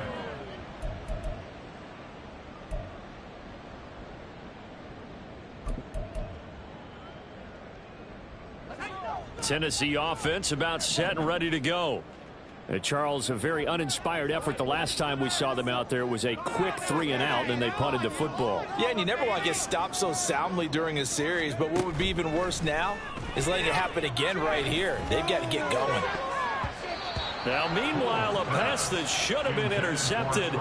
Tennessee offense about set and ready to go. Charles, a very uninspired effort the last time we saw them out there. It was a quick 3 and out, and they punted the football. Yeah, and you never want to get stopped so soundly during a series, but what would be even worse now is letting it happen again right here. They've got to get going. Now, meanwhile, a pass that should have been intercepted,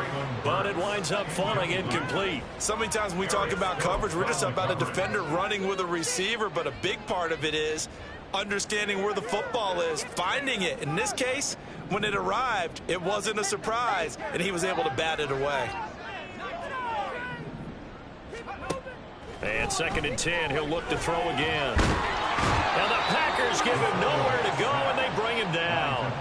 but it winds up falling incomplete. So many times when we talk about coverage, we're just about a defender running with a receiver, but a big part of it is understanding where the football is, finding it. In this case, when it arrived, it wasn't a surprise, and he was able to bat it away. And 2nd and 10, he'll look to throw again. And the Packers give him nowhere to go, and they bring him down.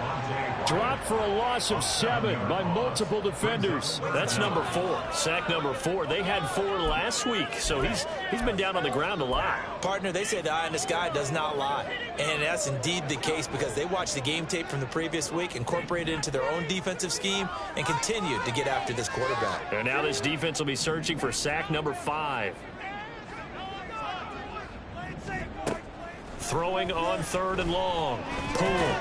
Dropped for a loss of 7 by multiple defenders. That's number 4. Sack number 4. They had 4 last week, so he's been down on the ground a lot. Partner, they say the eye in the sky does not lie. And that's indeed the case because they watched the game tape from the previous week, incorporated it into their own defensive scheme, and continued to get after this quarterback. And now this defense will be searching for sack number 5. Throwing on 3rd and long. Pull.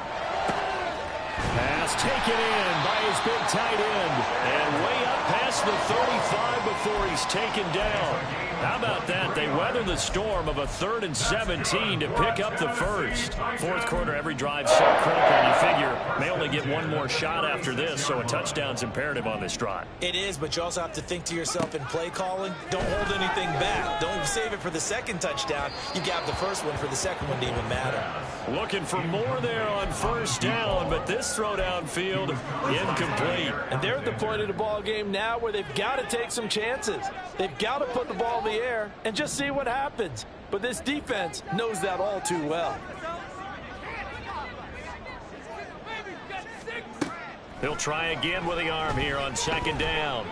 Pass taken in by his big tight end. And way up past the 35 before he's taken down. How about that? They weather the storm of a 3rd and 17 to pick up the first. 4th quarter, every drive so critical. You figure may only get one more shot after this, so a touchdown's imperative on this drive. It is, but you also have to think to yourself in play calling, don't hold anything back. Don't save it for the 2nd touchdown. You got the first one for the 2nd one to even matter. Looking for more there on 1st down, but this throw downfield incomplete. And they're at the point of the ball game now where they've got to take some chances. They've got to put the ball in the air and just see what happens. But this defense knows that all too well. He'll try again with the arm here on 2nd down.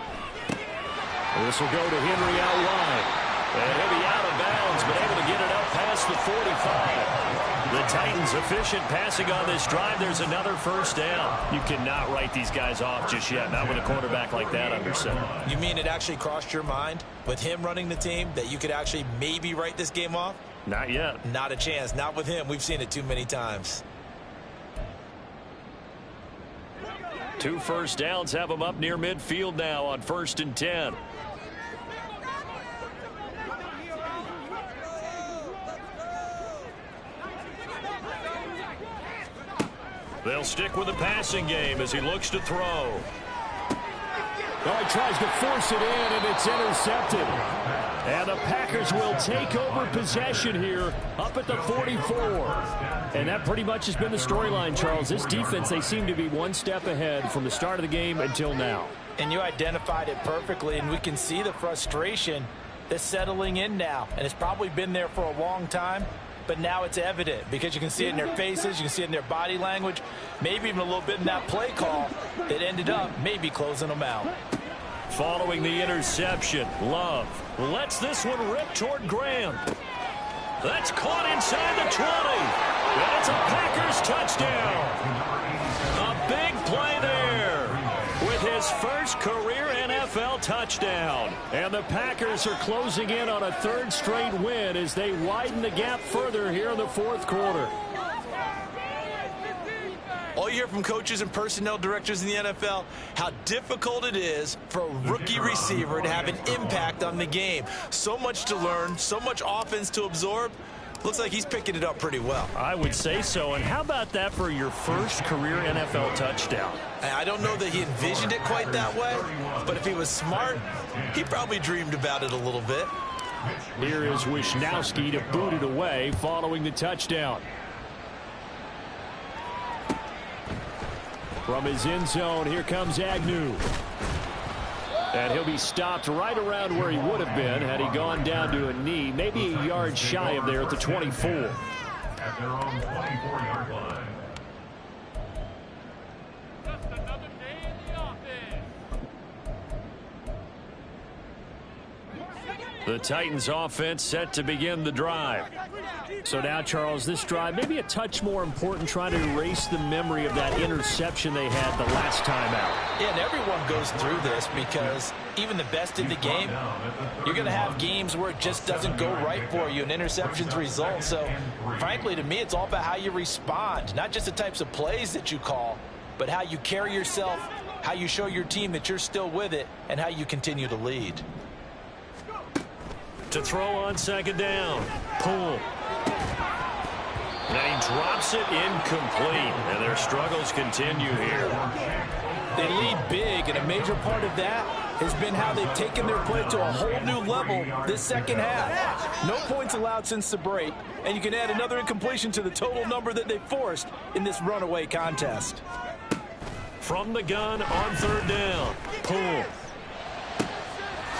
This will go to Henry out wide. And he'll be out of bounds, but able to get it up past the 45. The Titans efficient passing on this drive. There's another 1st down. You cannot write these guys off just yet, not with a quarterback like that under center. You mean it actually crossed your mind with him running the team that you could actually maybe write this game off? Not yet. Not a chance. Not with him. We've seen it too many times. 2 1st downs have them up near midfield now on 1st and 10. They'll stick with the passing game as he looks to throw. Well, he tries to force it in, and it's intercepted. And the Packers will take over possession here up at the 44. And that pretty much has been the storyline, Charles. This defense, they seem to be one step ahead from the start of the game until now. And you identified it perfectly, and we can see the frustration that's settling in now. And it's probably been there for a long time, but now it's evident because you can see it in their faces, you can see it in their body language, maybe even a little bit in that play call that ended up maybe closing them out. Following the interception, Love lets this one rip toward Graham. That's caught inside the 20. And it's a Packers touchdown. A big play there with his first career NFL touchdown. And the Packers are closing in on a third straight win as they widen the gap further here in the fourth quarter. All you hear from coaches and personnel directors in the NFL, how difficult it is for a rookie receiver to have an impact on the game. So much to learn, so much offense to absorb. Looks like he's picking it up pretty well. I would say so. And how about that for your first career NFL touchdown? I don't know that he envisioned it quite that way, but if he was smart, he probably dreamed about it a little bit. Here is Wisnowski to boot it away following the touchdown. From his end zone, here comes Agnew. And he'll be stopped right around where he would have been had he gone down to a knee, maybe a yard shy of there at the 24. At their own 24-yard line. Just another day in the office. The Titans offense set to begin the drive. So now, Charles, this drive maybe a touch more important, trying to erase the memory of that interception they had the last time out. Yeah, and everyone goes through this because even the best in the game, you're going to have games where it just doesn't go right for you, and interceptions result. So, frankly, to me, it's all about how you respond, not just the types of plays that you call, but how you carry yourself, how you show your team that you're still with it, and how you continue to lead. To throw on second down. Pull. And he drops it incomplete. And their struggles continue here. They lead big, and a major part of that has been how they've taken their play to a whole new level this second half. No points allowed since the break, and you can add another incompletion to the total number that they forced in this runaway contest. From the gun on third down. Pull.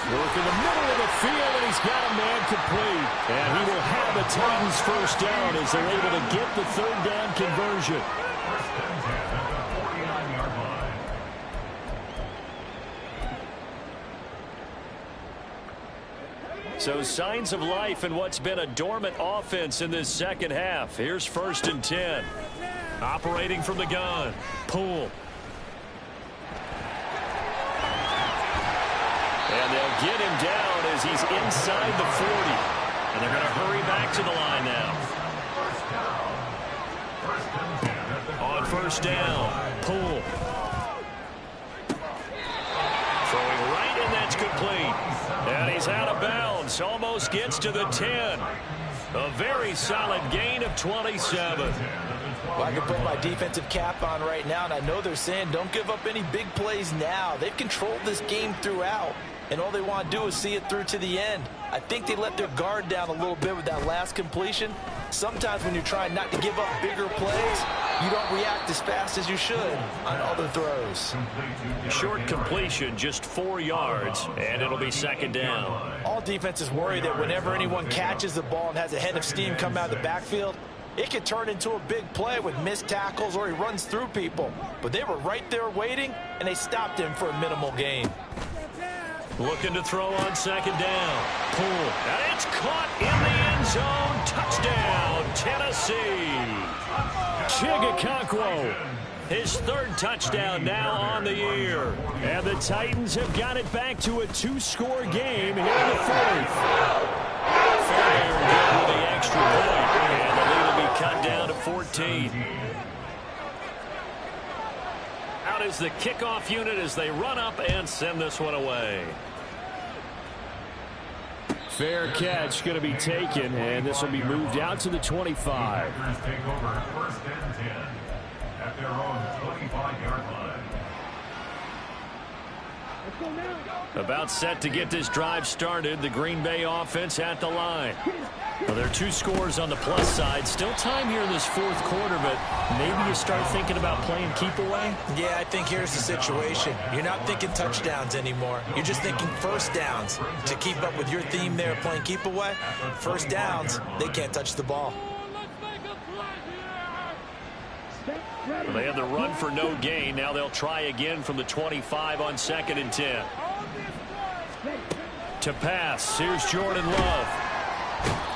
Work in the middle of the field, and he's got a man complete. And he will have the Titans first down as they're able to get the third down conversion. First and 10 at the 49-yard line. So signs of life in what's been a dormant offense in this second half. Here's first and 10. Operating from the gun. Pull. And they'll get him down as he's inside the 40. And they're going to hurry back to the line now. On first down. Pull. Throwing right, and that's complete. And he's out of bounds. Almost gets to the 10. A very solid gain of 27. Well, I can put my defensive cap on right now, and I know they're saying don't give up any big plays now. They've controlled this game throughout, and all they want to do is see it through to the end. I think they let their guard down a little bit with that last completion. Sometimes when you're trying not to give up bigger plays, you don't react as fast as you should on other throws. Short completion, just 4 yards, and it'll be second down. All defenses worry that whenever anyone catches the ball and has a head of steam come out of the backfield, it could turn into a big play with missed tackles or he runs through people. But they were right there waiting, and they stopped him for a minimal gain. Looking to throw on second down. Pull. And it's caught in the end zone. Touchdown, Tennessee. Chigakonkwo. His third touchdown now on the year. And the Titans have got it back to a 2-score game here in the fourth. Fairbairn good with the extra point. And the lead will be cut down to 14. Out is the kickoff unit as they run up and send this one away. Fair catch going to be taken, and this will be moved out to the 25. Take over first and 10 at at their own 25-yard line. About set to get this drive started. The Green Bay offense at the line. Well, there are 2 scores on the plus side. Still time here in this fourth quarter, but maybe you start thinking about playing keep away? Yeah, I think here's the situation. You're not thinking touchdowns anymore. You're just thinking first downs. To keep up with your theme there, playing keep away, first downs, they can't touch the ball. Well, they had the run for no gain. Now they'll try again from the 25 on 2nd and 10. To pass, here's Jordan Love.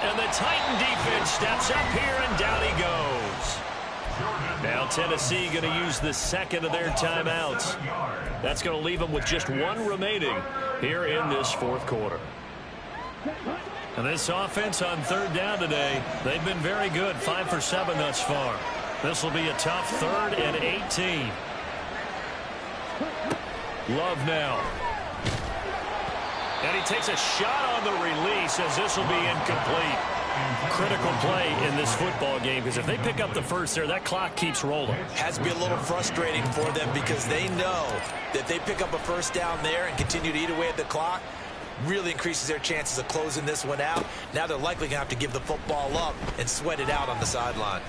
And the Titan defense steps up here, and down he goes. Now Tennessee going to use the second of their timeouts. That's going to leave them with just 1 remaining here in this fourth quarter. And this offense on 3rd down today, they've been very good, 5 for 7 thus far. This will be a tough 3rd and 18. Love now. And he takes a shot on the release as this will be incomplete. Critical play in this football game, because if they pick up the first there, that clock keeps rolling. Has to be a little frustrating for them because they know that they pick up a first down there and continue to eat away at the clock, really increases their chances of closing this one out. Now they're likely going to have to give the football up and sweat it out on the sideline.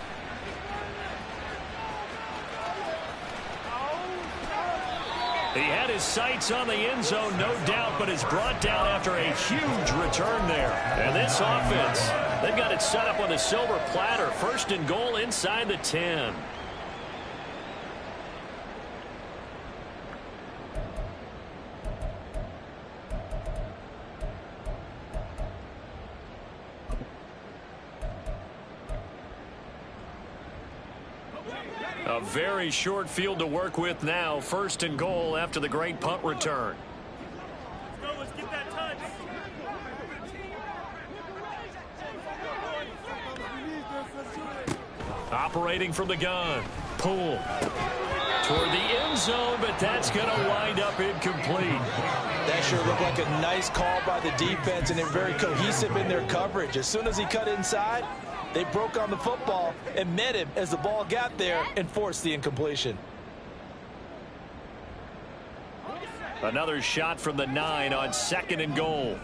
He had his sights on the end zone, no doubt, but is brought down after a huge return there. And this offense, they've got it set up on the silver platter. 1st and goal inside the 10. A very short field to work with now. 1st and goal after the great punt return. Let's get that touch. Operating from the gun. Poole toward the end zone, but that's going to wind up incomplete. That sure looked like a nice call by the defense, and they're very cohesive in their coverage. As soon as he cut inside, they broke on the football and met him as the ball got there and forced the incompletion. Another shot from the 9 on 2nd and goal.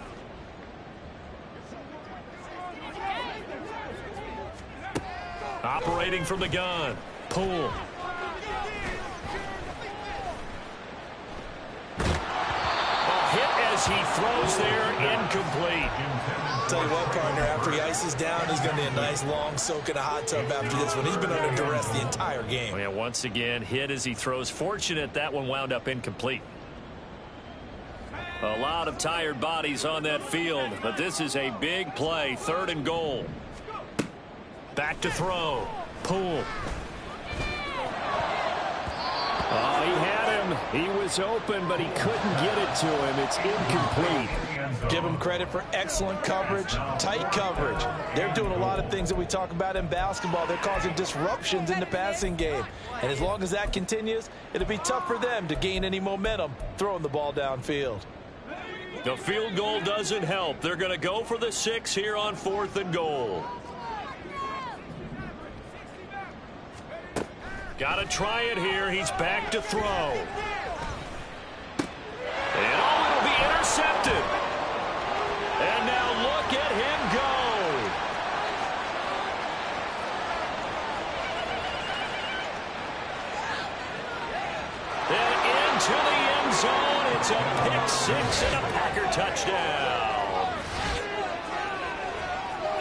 Operating from the gun. Poole. Hit as he throws there, incomplete. Tell you what, partner, after he ices down, he's going to be a nice long soak in a hot tub after this one. He's been under duress the entire game. Oh, yeah, once again, hit as he throws. Fortunate that one wound up incomplete. A lot of tired bodies on that field, but this is a big play. 3rd and goal. Back to throw. Poole. Oh, he had him. He was open, but he couldn't get it to him. It's incomplete. Give them credit for excellent coverage, tight coverage. They're doing a lot of things that we talk about in basketball. They're causing disruptions in the passing game. And as long as that continues, it'll be tough for them to gain any momentum throwing the ball downfield. The field goal doesn't help. They're going to go for the 6 here on 4th and goal. Got to try it here. He's back to throw. And it'll be intercepted. And now look at him go. And into the end zone. It's a pick 6 and a Packer touchdown.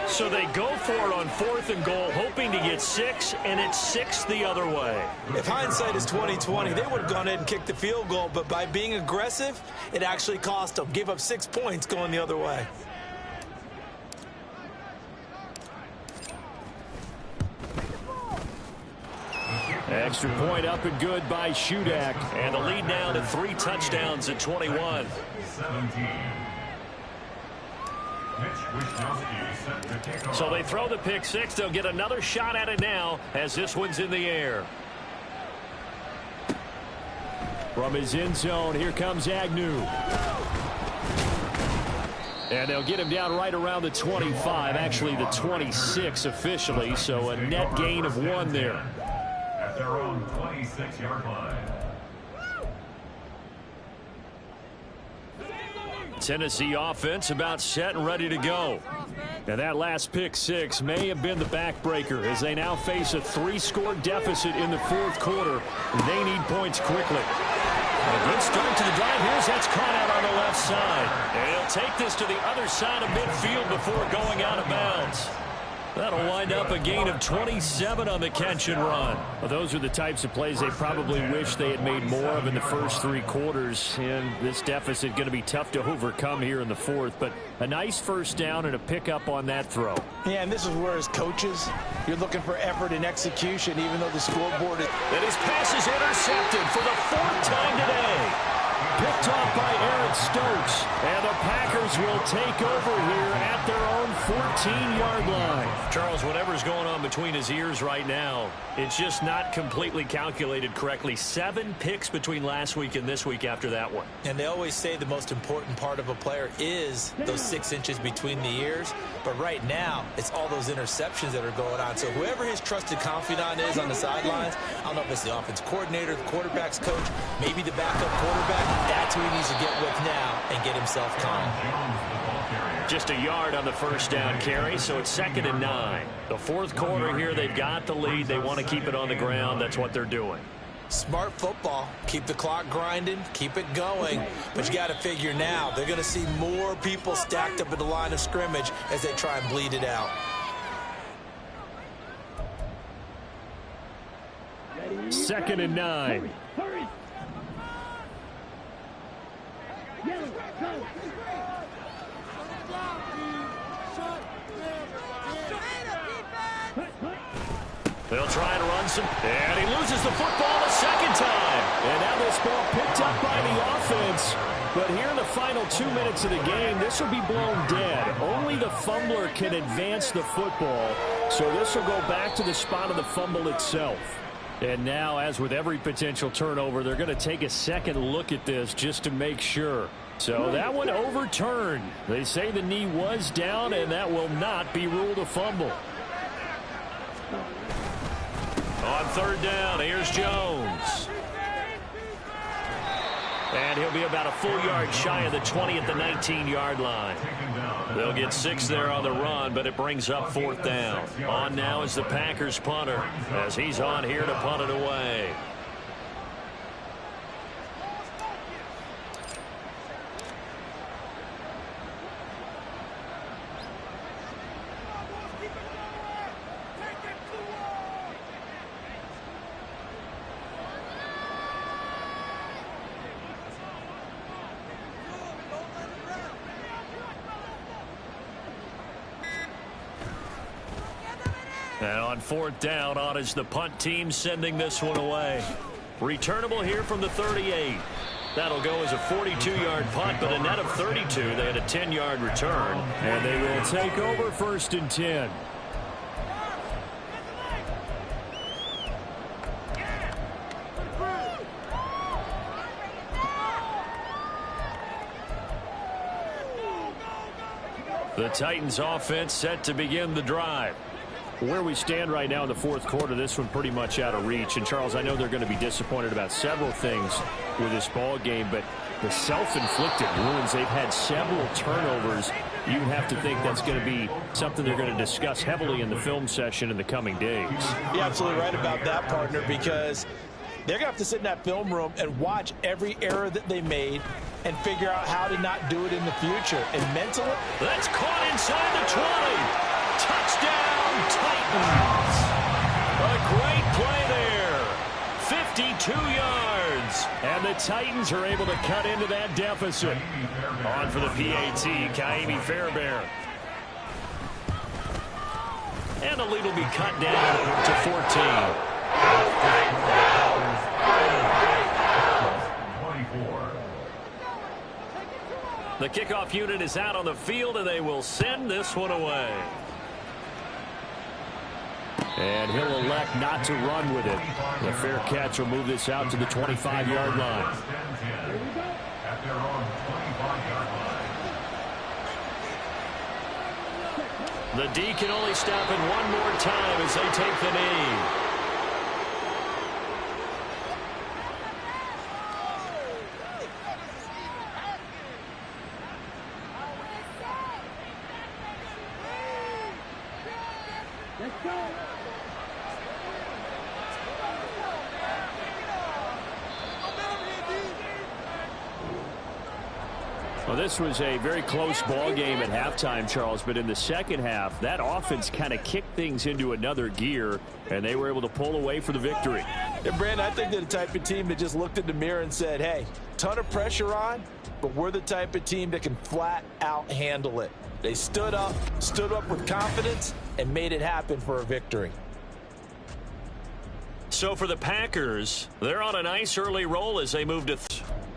So they go for it on 4th and goal, hoping to get 6, and it's 6 the other way. If hindsight is 20/20, they would have gone ahead and kicked the field goal, but by being aggressive, it actually cost them. Gave up 6 points going the other way. Extra point up and good by Shudak, and the lead now to 3 touchdowns at 21. 17. So they throw the pick 6. They'll get another shot at it now as this one's in the air. From his end zone, here comes Agnew. And they'll get him down right around the 25, actually the 26 officially, so a net gain of 1 there. at their own 26-yard line. Tennessee offense about set and ready to go. And that last pick six may have been the backbreaker as they now face a 3-score deficit in the fourth quarter. They need points quickly. A good start to the drive. Here's that's caught out on the left side. And he'll take this to the other side of midfield before going out of bounds. That'll wind up a gain of 27 on the catch and run. Well, those are the types of plays they probably wish they had made more of in the first 3 quarters. And this deficit going to be tough to overcome here in the fourth. But a nice first down and a pickup on that throw. Yeah, and this is where as coaches, you're looking for effort and execution, even though the scoreboard is... And his pass is intercepted for the 4th time today. Picked off by Eric Stokes. And the Packers will take over here at their own 14-yard line. Charles, whatever's going on between his ears right now, it's just not completely calculated correctly. 7 picks between last week and this week after that one. And they always say the most important part of a player is those 6 inches between the ears. But right now, it's all those interceptions that are going on. So whoever his trusted confidant is on the sidelines, I don't know if it's the offense coordinator, the quarterback's coach, maybe the backup quarterback, that's who he needs to get with now and get himself calm. Just a yard on the first down carry, so it's 2nd and 9. The fourth quarter here, they've got the lead. They want to keep it on the ground. That's what they're doing. Smart football. Keep the clock grinding. Keep it going. But you got to figure now, they're going to see more people stacked up at the line of scrimmage as they try and bleed it out. 2nd and 9. They'll try and run some, and he loses the football the second time. And now this ball picked up by the offense. But here in the final 2 minutes of the game, this will be blown dead. Only the fumbler can advance the football, so this will go back to the spot of the fumble itself. And now, as with every potential turnover, they're going to take a second look at this just to make sure. So that one overturned. They say the knee was down, and that will not be ruled a fumble. On 3rd down, here's Jones. And he'll be about a full yard shy of the 20 at the 19-yard line. They'll get 6 there on the run, but it brings up 4th down. On now is the Packers punter as he's on here to punt it away. And on 4th down, on is the punt team sending this one away. Returnable here from the 38. That'll go as a 42-yard punt, but a net of 32. They had a 10-yard return. And they will take over 1st and 10. The Titans offense set to begin the drive. Where we stand right now in the fourth quarter, this one pretty much out of reach. And, Charles, I know they're going to be disappointed about several things with this ball game, but the self-inflicted ruins, they've had several turnovers. You have to think that's going to be something they're going to discuss heavily in the film session in the coming days. You're absolutely right about that, partner, because they're going to have to sit in that film room and watch every error that they made and figure out how to not do it in the future. And mentally, that's caught inside the 20. Touchdown, Titans. A great play there. 52 yards. And the Titans are able to cut into that deficit. On for the PAT, Kaimi Fairbairn. And the lead will be cut down to 14. The kickoff unit is out on the field, and they will send this one away. And he'll elect not to run with it. The fair catch will move this out to the 25-yard line. The D can only stop it one more time as they take the knee. Well, this was a very close ball game at halftime, Charles, but in the second half, that offense kind of kicked things into another gear, and they were able to pull away for the victory. Yeah, Brandon, I think they're the type of team that just looked in the mirror and said, hey, ton of pressure on, but we're the type of team that can flat out handle it. They stood up with confidence, and made it happen for a victory. So for the Packers, they're on a nice early roll as they move to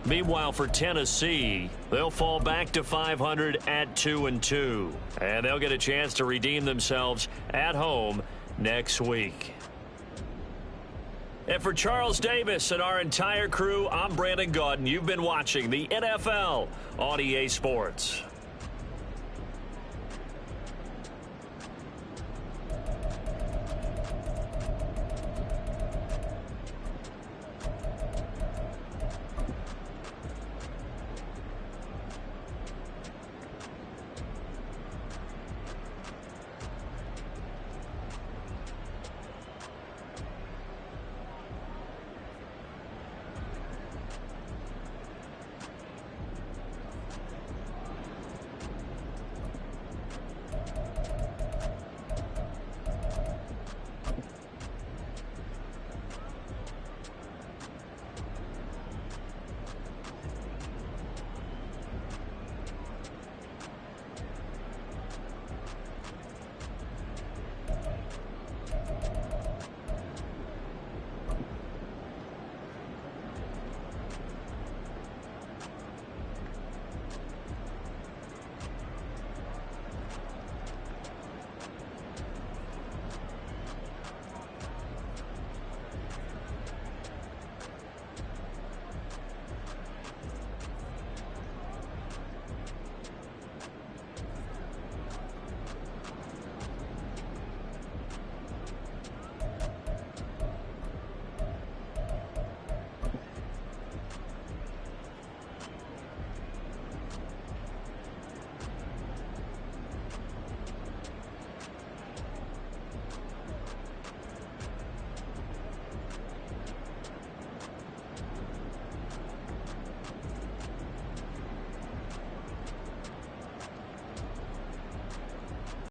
Meanwhile, for Tennessee, they'll fall back to 500 at 2-2. And they'll get a chance to redeem themselves at home next week. And for Charles Davis and our entire crew, I'm Brandon Gaudin. You've been watching the NFL on EA Sports.